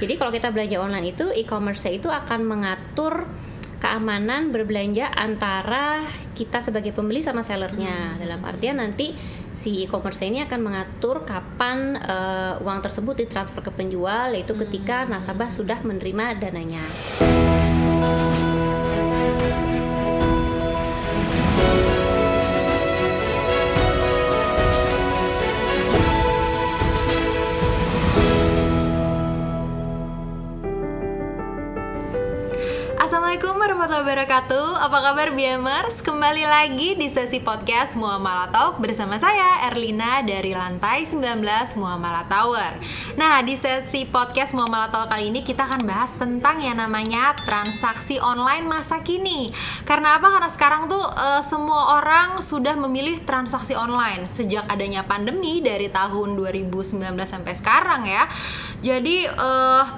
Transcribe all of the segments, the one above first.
Jadi kalau kita belanja online itu e-commerce itu akan mengatur keamanan berbelanja antara kita sebagai pembeli sama sellernya. Dalam artian nanti si e-commerce ini akan mengatur kapan uang tersebut ditransfer ke penjual, yaitu ketika nasabah sudah menerima dananya. Assalamualaikum warahmatullahi wabarakatuh. Apa kabar BMers? Kembali lagi di sesi podcast Muamalah Talk bersama saya Erlina dari lantai 19 Muamalah Tower. Nah, di sesi podcast Muamalah Talk kali ini kita akan bahas tentang yang namanya transaksi online masa kini. Karena apa? Karena sekarang tuh semua orang sudah memilih transaksi online sejak adanya pandemi dari tahun 2019 sampai sekarang ya. Jadi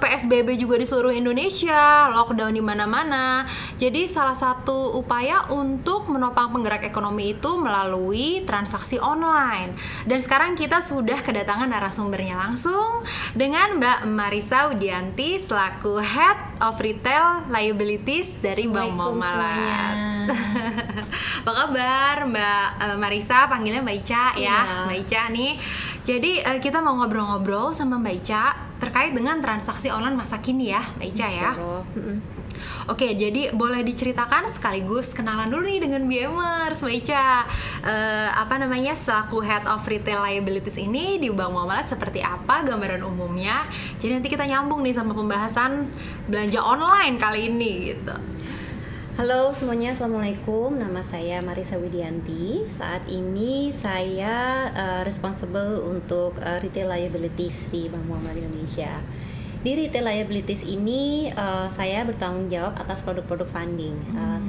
PSBB juga di seluruh Indonesia, lockdown di mana-mana. Jadi salah satu upaya untuk menopang penggerak ekonomi itu melalui transaksi online. Dan sekarang kita sudah kedatangan narasumbernya langsung dengan Mbak Marisa Widianti selaku Head of Retail Liabilities dari Bank Muamalat. Apa kabar Mbak Marisa? Panggilnya Mbak Ica ya. Mbak Ica nih. Jadi kita mau ngobrol-ngobrol sama Mbak Ica terkait dengan transaksi online masa kini ya, Mbak Ica ya. Oke, jadi boleh diceritakan sekaligus kenalan dulu nih dengan BMers, Mbak Ica. Selaku Head of Retail Liabilities ini di Bank Muamalat seperti apa gambaran umumnya? Jadi nanti kita nyambung nih sama pembahasan belanja online kali ini gitu. Halo semuanya, Assalamualaikum. Nama saya Marisa Widianti. Saat ini saya responsible untuk Retail Liabilities di Bank Muamalat Indonesia. Di Retail Liabilities ini saya bertanggung jawab atas produk-produk funding,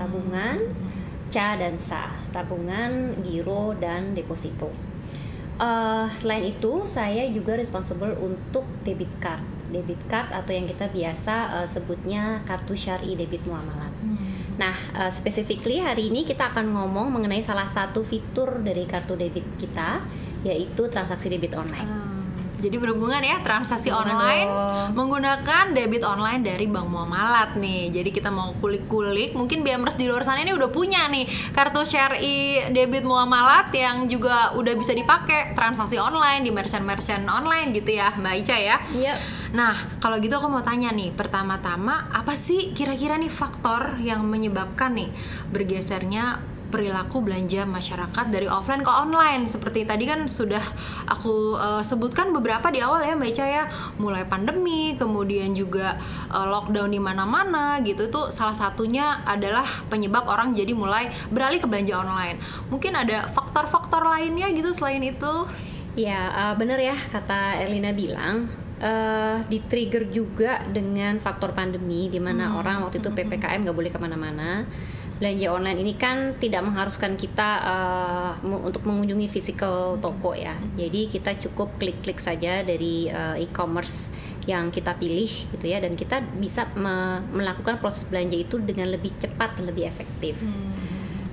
tabungan, CA dan SA, tabungan, giro, dan deposito. Selain itu, saya juga responsible untuk debit card atau yang kita biasa sebutnya kartu syari debit muamalat. Nah, specifically hari ini kita akan ngomong mengenai salah satu fitur dari kartu debit kita, yaitu transaksi debit online. Jadi berhubungan ya, transaksi online menggunakan debit online dari Bank Muamalat nih. Jadi kita mau kulik-kulik, mungkin BMers di luar sana ini udah punya nih kartu syari debit muamalat yang juga udah bisa dipakai transaksi online di merchant-merchant online gitu ya, Mbak Ica ya. Iya. Nah, kalau gitu aku mau tanya nih, pertama-tama apa sih kira-kira nih faktor yang menyebabkan nih bergesernya perilaku belanja masyarakat dari offline ke online? Seperti tadi kan sudah aku sebutkan beberapa di awal ya Mbak Ica ya, mulai pandemi, kemudian juga lockdown di mana-mana gitu. Itu salah satunya adalah penyebab orang jadi mulai beralih ke belanja online. Mungkin ada faktor-faktor lainnya gitu selain itu? Ya, benar ya kata Erlina bilang. Di-trigger juga dengan faktor pandemi di mana orang waktu itu PPKM nggak boleh kemana-mana. Belanja online ini kan tidak mengharuskan kita untuk mengunjungi physical toko ya. Jadi kita cukup klik-klik saja dari e-commerce yang kita pilih gitu ya, dan kita bisa melakukan proses belanja itu dengan lebih cepat dan lebih efektif.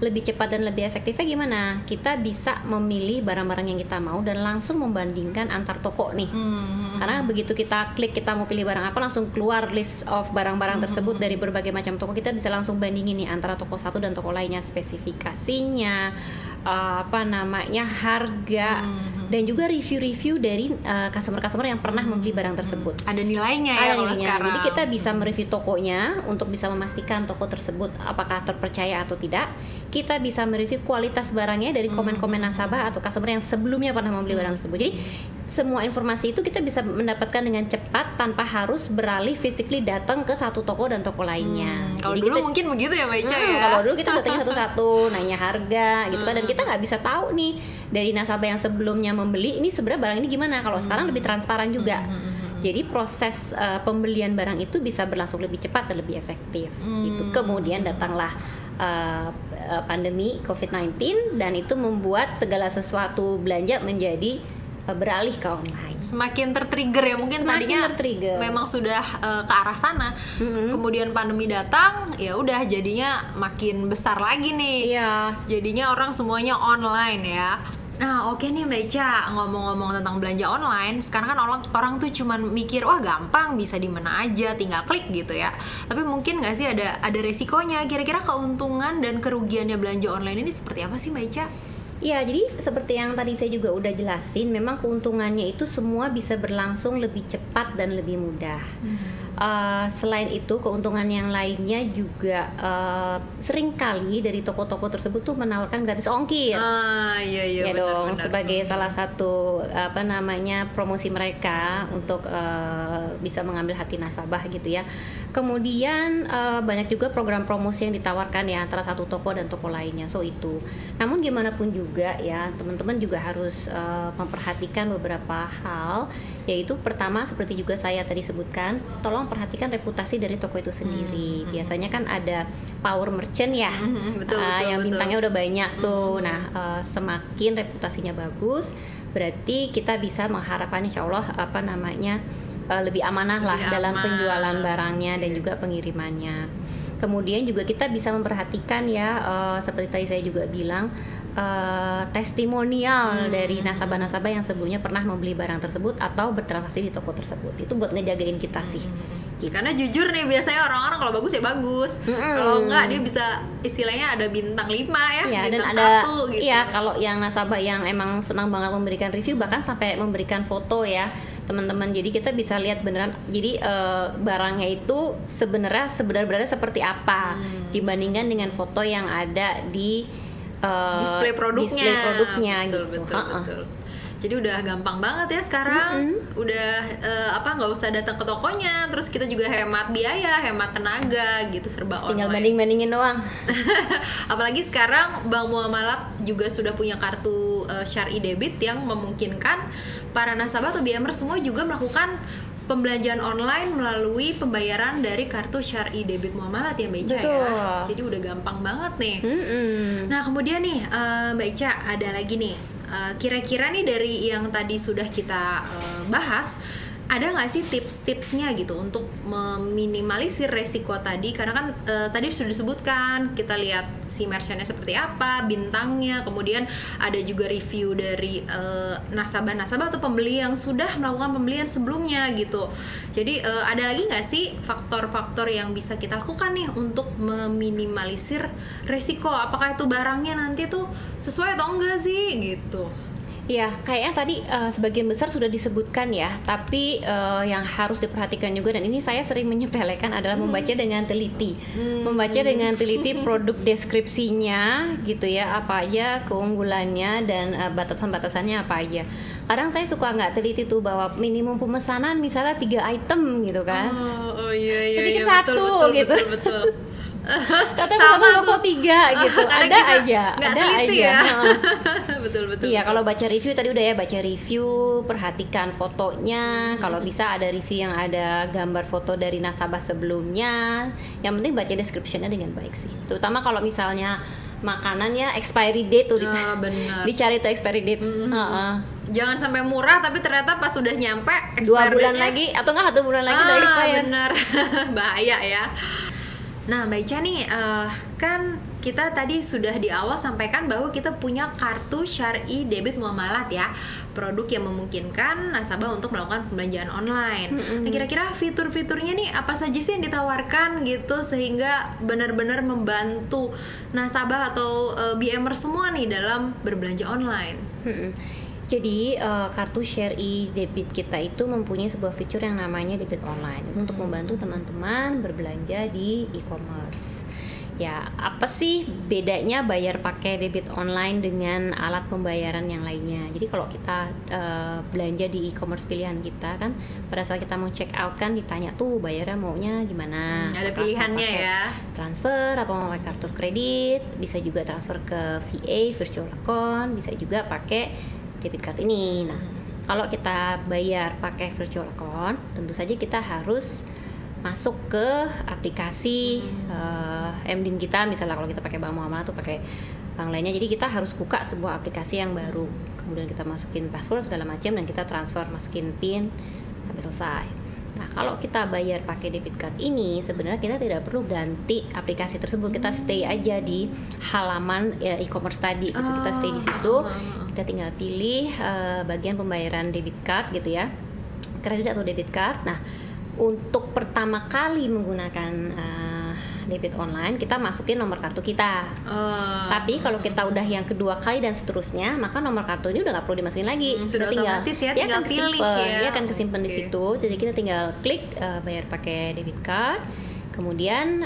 Lebih cepat dan lebih efektifnya gimana? Kita bisa memilih barang-barang yang kita mau dan langsung membandingkan antar toko nih. Karena begitu kita klik kita mau pilih barang apa, langsung keluar list of barang-barang tersebut dari berbagai macam toko. Kita bisa langsung bandingin nih antara toko satu dan toko lainnya, spesifikasinya, harga, dan juga review-review dari customer-customer yang pernah membeli barang tersebut. Ada nilainya ya kalau sekarang. Jadi kita bisa mereview tokonya untuk bisa memastikan toko tersebut apakah terpercaya atau tidak. Kita bisa mereview kualitas barangnya dari komen-komen nasabah atau customer yang sebelumnya pernah membeli barang tersebut. Jadi semua informasi itu kita bisa mendapatkan dengan cepat tanpa harus beralih physically datang ke satu toko dan toko lainnya. Kalau dulu mungkin begitu ya Mbak Ica ya. Kalau dulu kita datangnya satu-satu, nanya harga gitu kan, dan kita nggak bisa tahu nih dari nasabah yang sebelumnya membeli ini sebenarnya barang ini gimana. Kalau sekarang lebih transparan juga. Jadi proses pembelian barang itu bisa berlangsung lebih cepat dan lebih efektif. Gitu. Kemudian datanglah pandemi COVID-19 dan itu membuat segala sesuatu belanja menjadi beralih ke online. Semakin tertrigger ya, mungkin tadinya memang sudah ke arah sana. Kemudian pandemi datang, ya udah jadinya makin besar lagi nih. Iya. Jadinya orang semuanya online ya. Nah, oke nih Mbak Ica, ngomong-ngomong tentang belanja online, sekarang kan orang tuh cuman mikir, wah gampang, bisa di mana aja, tinggal klik gitu ya. Tapi mungkin nggak sih ada resikonya? Kira-kira keuntungan dan kerugiannya belanja online ini seperti apa sih Mbak Ica? Ya, jadi seperti yang tadi saya juga udah jelasin, memang keuntungannya itu semua bisa berlangsung lebih cepat dan lebih mudah. Selain itu, keuntungan yang lainnya juga seringkali dari toko-toko tersebut tuh menawarkan gratis ongkir. Iya Ya benar, dong, benar. sebagai salah satu promosi mereka untuk bisa mengambil hati nasabah gitu ya. Kemudian banyak juga program promosi yang ditawarkan ya antara satu toko dan toko lainnya. So itu. Namun gimana pun juga ya, teman-teman juga harus memperhatikan beberapa hal, yaitu pertama seperti juga saya tadi sebutkan, tolong perhatikan reputasi dari toko itu sendiri. Biasanya kan ada power merchant ya, Betul, yang betul. bintangnya udah banyak tuh. Nah, semakin reputasinya bagus, berarti kita bisa mengharapkan insya Allah lebih amanah lah Lebih dalam aman. penjualan barangnya dan juga pengirimannya. Kemudian juga kita bisa memperhatikan ya, seperti tadi saya juga bilang, testimonial dari nasabah-nasabah yang sebelumnya pernah membeli barang tersebut atau bertransaksi di toko tersebut. Itu buat ngejagain kita sih. Gitu. Karena jujur nih, biasanya orang-orang kalau bagus ya bagus, kalau enggak dia bisa istilahnya ada bintang 5 ya, Ya, dan bintang ada 1 gitu. iya, kalau yang nasabah yang emang senang banget memberikan review, bahkan sampai memberikan foto ya teman-teman. Jadi kita bisa lihat beneran, jadi barangnya itu sebenarnya seperti apa dibandingkan dengan foto yang ada di display produknya gitu. betul. Jadi udah gampang banget ya sekarang. Udah nggak usah datang ke tokonya, terus kita juga hemat biaya, hemat tenaga gitu, serba Tinggal online. banding-bandingin doang. Apalagi sekarang Bank Muamalat juga sudah punya kartu Syari debit yang memungkinkan para nasabah atau BMR semua juga melakukan pembelanjaan online melalui pembayaran dari kartu Syari debit Muamalat ya Mbak Ica ya. Betul. Jadi udah gampang banget nih. Mm-mm. Nah kemudian nih Mbak Ica, ada lagi nih, kira-kira nih dari yang tadi sudah kita bahas, ada nggak sih tips-tipsnya gitu untuk meminimalisir resiko tadi? Karena kan tadi sudah disebutkan, kita lihat si merchantnya seperti apa, bintangnya, kemudian ada juga review dari nasabah-nasabah atau pembeli yang sudah melakukan pembelian sebelumnya gitu. Jadi ada lagi nggak sih faktor-faktor yang bisa kita lakukan nih untuk meminimalisir resiko? Apakah itu barangnya nanti tuh sesuai atau enggak sih gitu? Ya, kayaknya tadi sebagian besar sudah disebutkan ya, tapi yang harus diperhatikan juga, dan ini saya sering menyepelekan, adalah membaca dengan teliti. Membaca dengan teliti produk deskripsinya gitu ya, apa aja keunggulannya dan batasan-batasannya apa aja. Kadang saya suka nggak teliti tuh bahwa minimum pemesanan misalnya 3 item gitu kan. Oh iya. Saya pikir satu gitu. Betul. Kata Sama kok 3 gitu. Karena Ada kita aja, nggak ada teliti aja. ya. Heeh. betul. Iya, kalau baca review tadi udah ya, baca review, perhatikan fotonya. Kalau bisa ada review yang ada gambar foto dari nasabah sebelumnya. Yang penting baca description-nya dengan baik sih. Terutama kalau misalnya makanan ya, expiry date tuh benar. dicari tuh expiry date. Heeh. Jangan sampai murah tapi ternyata pas sudah nyampe 2 bulan date-nya lagi atau enggak 1 bulan lagi udah expire. Bener. Bahaya ya. Nah Mbak Ica nih, kan kita tadi sudah di awal sampaikan bahwa kita punya kartu Syari debit Muamalat ya, produk yang memungkinkan nasabah untuk melakukan pembelanjaan online. Nah kira-kira fitur-fiturnya nih apa saja sih yang ditawarkan gitu sehingga benar-benar membantu nasabah atau BMR semua nih dalam berbelanja online? Jadi kartu Syari debit kita itu mempunyai sebuah fitur yang namanya debit online, itu untuk membantu teman-teman berbelanja di e-commerce. Ya, apa sih bedanya bayar pakai debit online dengan alat pembayaran yang lainnya? Jadi kalau kita belanja di e-commerce pilihan kita kan, pada saat kita mau check out kan ditanya tuh bayarnya maunya gimana? Ada Apakah pilihannya pakai ya. transfer, apa mau pakai kartu kredit, bisa juga transfer ke VA, virtual account, bisa juga pakai debit card ini. Nah, kalau kita bayar pakai virtual account, tentu saja kita harus masuk ke aplikasi MDIN kita. Misalnya kalau kita pakai Bank Muamalat atau pakai bank lainnya, jadi kita harus buka sebuah aplikasi yang baru. Kemudian kita masukin password segala macam dan kita transfer, masukin PIN sampai selesai. Nah, kalau kita bayar pakai debit card ini, sebenarnya kita tidak perlu ganti aplikasi tersebut. Kita stay aja di halaman e-commerce tadi gitu. Kita stay di situ. Kita tinggal pilih bagian pembayaran debit card gitu ya. Kredit atau debit card. Nah, untuk pertama kali menggunakan debit online, kita masukin nomor kartu kita. Tapi kalau kita udah yang kedua kali dan seterusnya, maka nomor kartu ini udah nggak perlu dimasukin lagi. Sudah tinggal, otomatis ya, tinggal pilih ya. Dia akan kesimpan di situ. Jadi kita tinggal klik bayar pakai debit card. Kemudian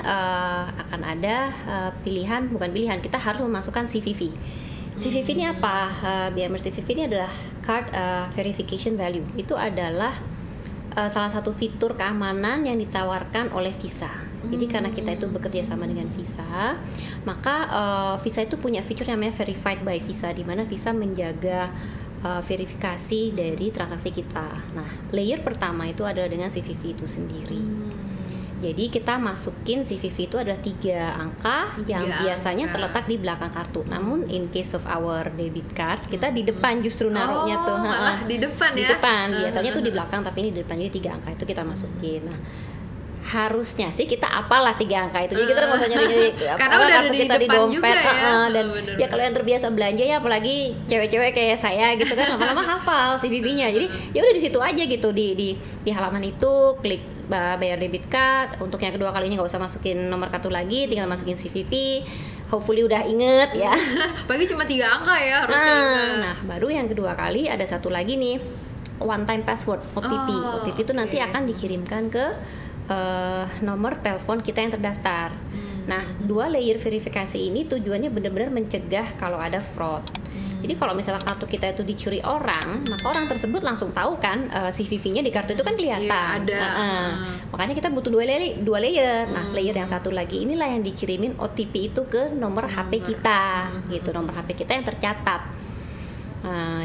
akan ada bukan pilihan, kita harus memasukkan CVV. CVV ini apa? BMers CVV ini adalah card verification value. Itu adalah salah satu fitur keamanan yang ditawarkan oleh Visa. Jadi karena kita itu bekerja sama dengan Visa, maka Visa itu punya fitur namanya Verified by Visa, di mana Visa menjaga verifikasi dari transaksi kita. Nah, layer pertama itu adalah dengan CVV itu sendiri. Jadi kita masukin CVV itu adalah 3 angka yang biasanya terletak di belakang kartu. Namun in case of our debit card, kita di depan justru naruhnya tuh. Malah di depan ya? Di depan, biasanya tuh di belakang, tapi ini di depan, jadi 3 angka itu kita masukin. Nah, harusnya sih kita apalah 3 angka itu, jadi kita nggak usah nyari karena udah ada di kita di depan dompet juga ya. Dan ya kalau yang terbiasa belanja ya, apalagi cewek-cewek kayak saya gitu kan, lama-lama hafal CVV-nya. Jadi ya udah di situ aja gitu, di halaman itu klik bayar debit card. Untuk yang kedua kalinya nggak usah masukin nomor kartu lagi, tinggal masukin CVV. Hopefully udah inget ya. Pagi cuma 3 angka ya harusnya inget. Nah, baru yang kedua kali ada satu lagi nih, one time password, OTP. OTP itu nanti akan dikirimkan ke nomor telepon kita yang terdaftar. Nah, 2 layer verifikasi ini tujuannya benar-benar mencegah kalau ada fraud. Jadi kalau misalnya kartu kita itu dicuri orang, maka orang tersebut langsung tahu kan CVV-nya di kartu itu kan kelihatan. Iya, ada. Makanya kita butuh 2 layer. Nah, layer yang satu lagi inilah yang dikirimin OTP itu ke nomor HP kita, gitu, nomor HP kita yang tercatat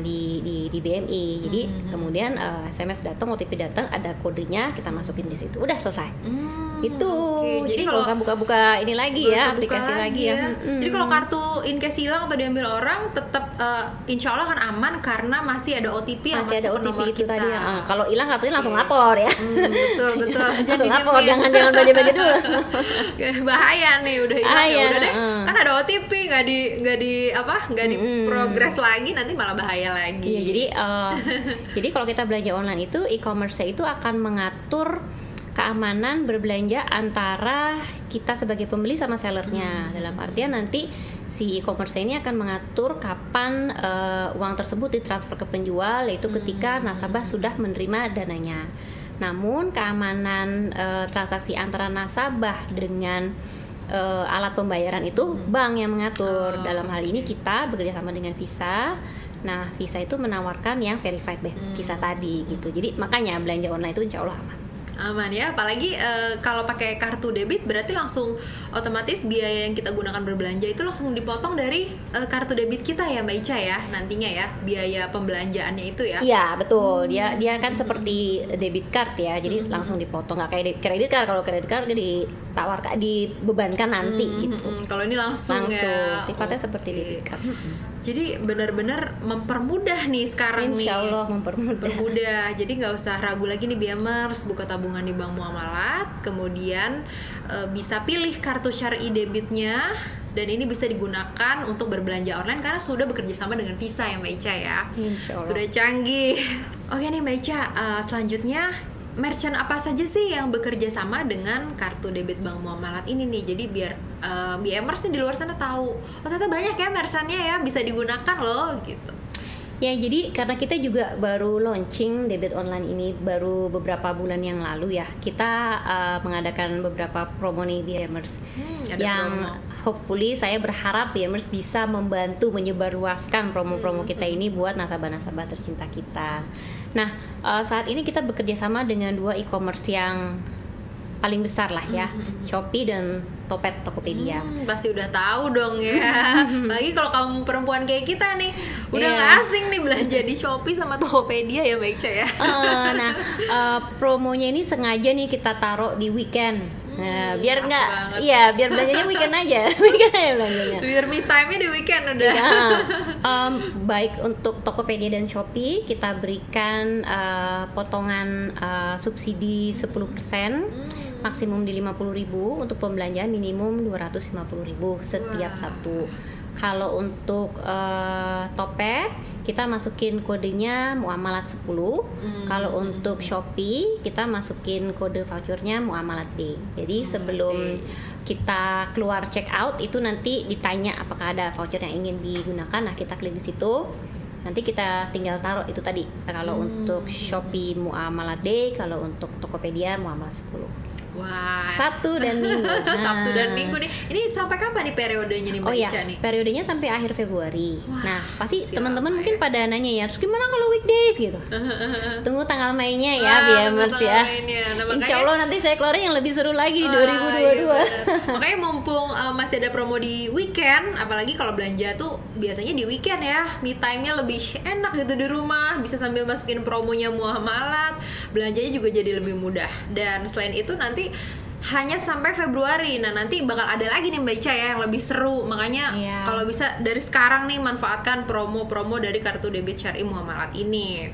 di BMI. Jadi kemudian SMS datang, OTP datang, ada kodenya, kita masukin di situ. Udah selesai. Itu. Jadi kalau usah buka-buka ini lagi ya, aplikasi lagi ya. Jadi kalau kartu in case hilang atau diambil orang, tetap insya Allah akan aman karena masih ada OTP yang masih ada OTP nomor itu kita. tadi. Kalau hilang kartunya langsung lapor ya. Betul. Langsung lapor, jangan baju-baju dulu. Bahaya nih, udah hilang ya udah deh. Kan ada OTP, nggak di progress lagi, nanti malah bahaya lagi. Iya, jadi kalau kita belanja online itu, e-commerce itu akan mengatur keamanan berbelanja antara kita sebagai pembeli sama sellernya. Dalam artian nanti si e-commerce ini akan mengatur kapan uang tersebut ditransfer ke penjual, yaitu ketika nasabah sudah menerima dananya. Namun keamanan transaksi antara nasabah dengan alat pembayaran itu bank yang mengatur. Dalam hal ini kita bekerja sama dengan Visa. Nah, Visa itu menawarkan yang verified by Visa tadi gitu. Jadi makanya belanja online itu insya Allah aman ya, apalagi kalau pakai kartu debit berarti langsung otomatis biaya yang kita gunakan berbelanja itu langsung dipotong dari kartu debit kita ya Mbak Ica ya, nantinya ya biaya pembelanjaannya itu ya. Iya betul, dia kan seperti debit card ya, jadi langsung dipotong, nggak kayak kredit card. Kalau kredit card dibebankan nanti gitu. Kalau ini langsung ya, sifatnya seperti debit card. Jadi benar-benar mempermudah nih sekarang. Insya Allah mempermudah. Jadi nggak usah ragu lagi nih BMers, buka tabungan di Bank Muamalat, kemudian bisa pilih kartu syariah debitnya, dan ini bisa digunakan untuk berbelanja online karena sudah bekerja sama dengan Visa ya Mbak Ica ya. Insya Allah. Sudah canggih. Oke nih Mbak Ica, selanjutnya merchant apa saja sih yang bekerja sama dengan kartu debit Bank Muamalat ini nih? Jadi biar BMers di luar sana tahu, oh ternyata banyak ya merchantnya ya, bisa digunakan loh gitu. Ya, jadi karena kita juga baru launching debit online ini baru beberapa bulan yang lalu ya, kita mengadakan beberapa promo nih BMers yang hopefully saya berharap BMers bisa membantu menyebarluaskan promo-promo kita ini buat nasabah-nasabah tercinta kita. Nah, saat ini kita bekerja sama dengan 2 e-commerce yang paling besar lah ya, Shopee dan Tokopedia. Pasti udah tahu dong ya. Lagi kalau kamu perempuan kayak kita nih, udah nggak asing nih belanja di Shopee sama Tokopedia ya Mbak Ica ya. Nah, promonya ini sengaja nih kita taruh di weekend. Nah, biar pas nggak, banget. iya biar belanjanya weekend aja, weekend aja belanjanya. Biar me time-nya di weekend udah. Baik untuk Tokopedia dan Shopee kita berikan potongan subsidi 10%, maksimum di 50.000 untuk pembelanjaan minimum 250.000 setiap satu. Kalau untuk Topet kita masukin kodenya muamalat 10. Kalau untuk Shopee kita masukin kode vouchernya muamalat D. Jadi sebelum kita keluar check out itu nanti ditanya apakah ada voucher yang ingin digunakan. Nah, kita klik di situ. Nanti kita tinggal taruh itu tadi. Kalau untuk Shopee muamalat D, kalau untuk Tokopedia muamalat 10. Wah. Sabtu dan Minggu. Sabtu dan Minggu nih. Ini sampai kapan nih periodenya nih Mbak Oh iya, Ica nih? periodenya sampai akhir Februari. Wah, Nah, pasti masih teman-teman lama mungkin ya. pada nanya ya, terus gimana kalau weekdays gitu? Tunggu tanggal mainnya ya, Wah, Biamers tunggu ya. tanggal mainnya. Nah, makanya- Insya Allah nanti saya keluarin yang lebih seru lagi di Iya, 2022. benar. Makanya mumpung masih ada promo di weekend, apalagi kalau belanja tuh biasanya di weekend ya, me time-nya lebih enak gitu di rumah, bisa sambil masukin promonya muamalat, belanjanya juga jadi lebih mudah. Dan selain itu nanti hanya sampai Februari. Nah, nanti bakal ada lagi nih Mbak Ica ya yang lebih seru. Makanya Iya. kalau bisa dari sekarang nih manfaatkan promo-promo dari kartu debit Syariah Muamalat ini.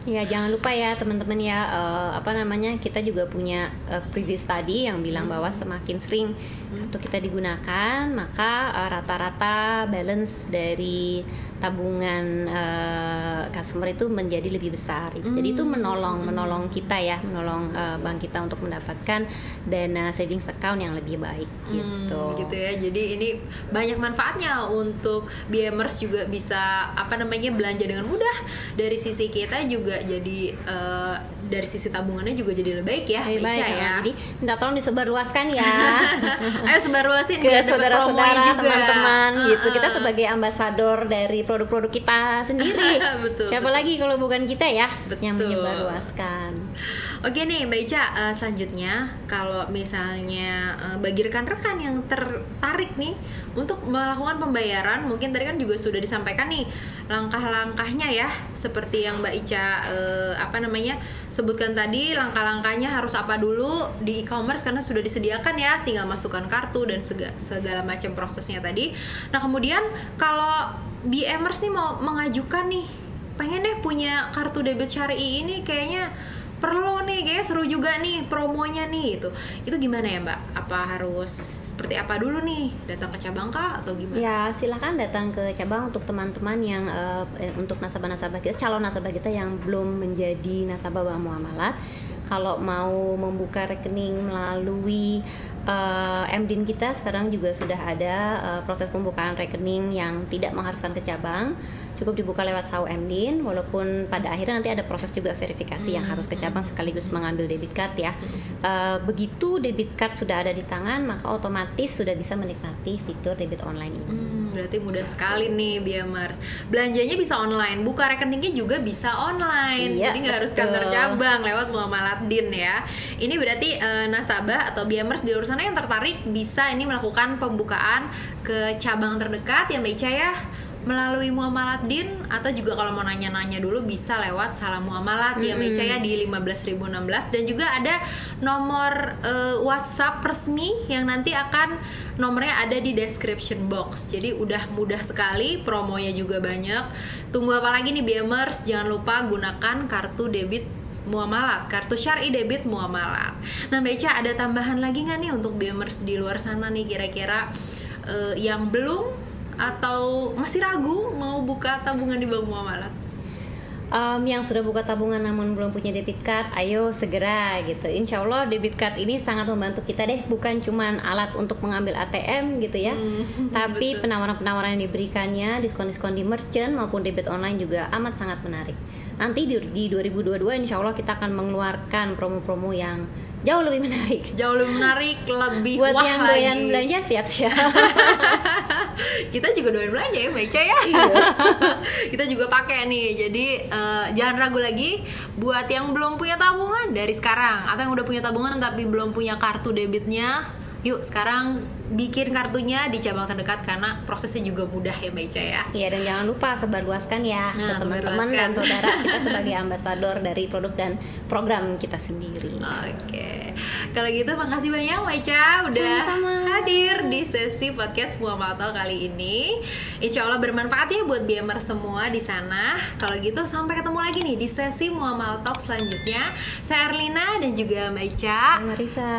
Ya, jangan lupa ya teman-teman ya, kita juga punya previous study yang bilang bahwa semakin sering untuk kita digunakan, maka rata-rata balance dari tabungan customer itu menjadi lebih besar. Jadi itu menolong kita ya, menolong bank kita untuk mendapatkan dana savings account yang lebih baik gitu. Gitu ya. Jadi ini banyak manfaatnya untuk Biamers juga bisa belanja dengan mudah. Dari sisi kita juga jadi dari sisi tabungannya juga jadi lebih baik ya, Lebih Mbak baik Ica ya. Jadi minta tolong disebarluaskan ya. Ayo sebarluasin ke biar dapat promonya saudara-saudara, juga. teman-teman gitu. Kita sebagai ambasador dari produk-produk kita sendiri. Betul, Siapa betul. lagi kalau bukan kita ya yang Betul. menyebarluaskan. Oke nih Mbak Ica, selanjutnya kalau misalnya bagi rekan-rekan yang tertarik nih untuk melakukan pembayaran, mungkin tadi kan juga sudah disampaikan nih langkah-langkahnya ya, seperti yang Mbak Ica sebutkan tadi, langkah-langkahnya harus apa dulu di e-commerce karena sudah disediakan ya, tinggal masukkan kartu dan segala macam prosesnya tadi. Nah, kemudian kalau BMers nih mau mengajukan nih, pengen deh punya kartu debit syariah ini, kayaknya perlu nih, kayaknya seru juga nih promonya nih, itu gimana ya Mbak? Apa harus seperti apa dulu nih, datang ke cabang kah atau gimana? Ya, silakan datang ke cabang untuk teman-teman yang untuk nasabah-nasabah kita, calon nasabah kita yang belum menjadi nasabah bank muamalat. Kalau mau membuka rekening melalui MDIN kita, sekarang juga sudah ada proses pembukaan rekening yang tidak mengharuskan ke cabang, cukup dibuka lewat SAU MDIN, walaupun pada akhirnya nanti ada proses juga verifikasi yang harus ke cabang sekaligus mengambil debit card ya. Begitu debit card sudah ada di tangan, maka otomatis sudah bisa menikmati fitur debit online ini. Berarti mudah sekali nih Biamers. Belanjanya bisa online, buka rekeningnya juga bisa online. Iya, Jadi nggak harus betul. kantor cabang, lewat muamalat DIN ya. Ini berarti nasabah atau Biamers di luar sana yang tertarik bisa ini melakukan pembukaan ke cabang terdekat ya Mbak Ica ya, melalui muamalat DIN, atau juga kalau mau nanya-nanya dulu bisa lewat Salam Muamalat ya Mbak Ica ya di 15.016, dan juga ada nomor WhatsApp resmi yang nanti akan nomornya ada di description box. Jadi udah mudah sekali, promonya juga banyak. Tunggu apa lagi nih Biamers? Jangan lupa gunakan kartu debit muamalat, kartu syariah debit muamalat. Nah Mbak Ica, ada tambahan lagi nggak nih untuk Biamers di luar sana nih kira-kira yang belum atau masih ragu mau buka tabungan di bank muamalat? Yang sudah buka tabungan namun belum punya debit card, ayo segera gitu. Insya Allah debit card ini sangat membantu kita deh, bukan cuman alat untuk mengambil ATM gitu ya, tapi penawaran-penawaran yang diberikannya, diskon-diskon di merchant maupun debit online juga amat sangat menarik. Nanti di 2022 insya Allah kita akan mengeluarkan promo-promo yang jauh lebih menarik. Jauh lebih menarik, lebih Buat wah yang lagi. doyan belanja siap-siap. Kita juga doyan belanja ya Mbak Ica ya. Kita juga pakai nih. Jadi jangan ragu lagi buat yang belum punya tabungan dari sekarang, atau yang udah punya tabungan tapi belum punya kartu debitnya, yuk sekarang bikin kartunya di cabang terdekat karena prosesnya juga mudah ya Mbak Ica ya. Iya, dan jangan lupa sebarluaskan ya ke teman-teman sebarluaskan. dan saudara kita sebagai ambasador dari produk dan program kita sendiri. Oke, kalau gitu makasih banyak Mbak Ica udah Sama-sama. hadir di sesi podcast Muamal Talk kali ini. Insya Allah bermanfaat ya buat BMR semua di sana. Kalau gitu sampai ketemu lagi nih di sesi Muamal Talk selanjutnya. Saya Erlina dan juga Mbak Ica. Marisa.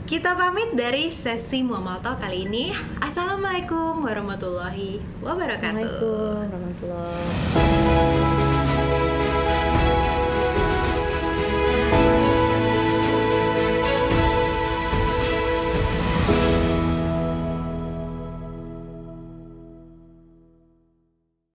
Kita pamit dari sesi Muamal Talk kali ini. Assalamualaikum warahmatullahi wabarakatuh. Assalamualaikum warahmatullahi wabarakatuh.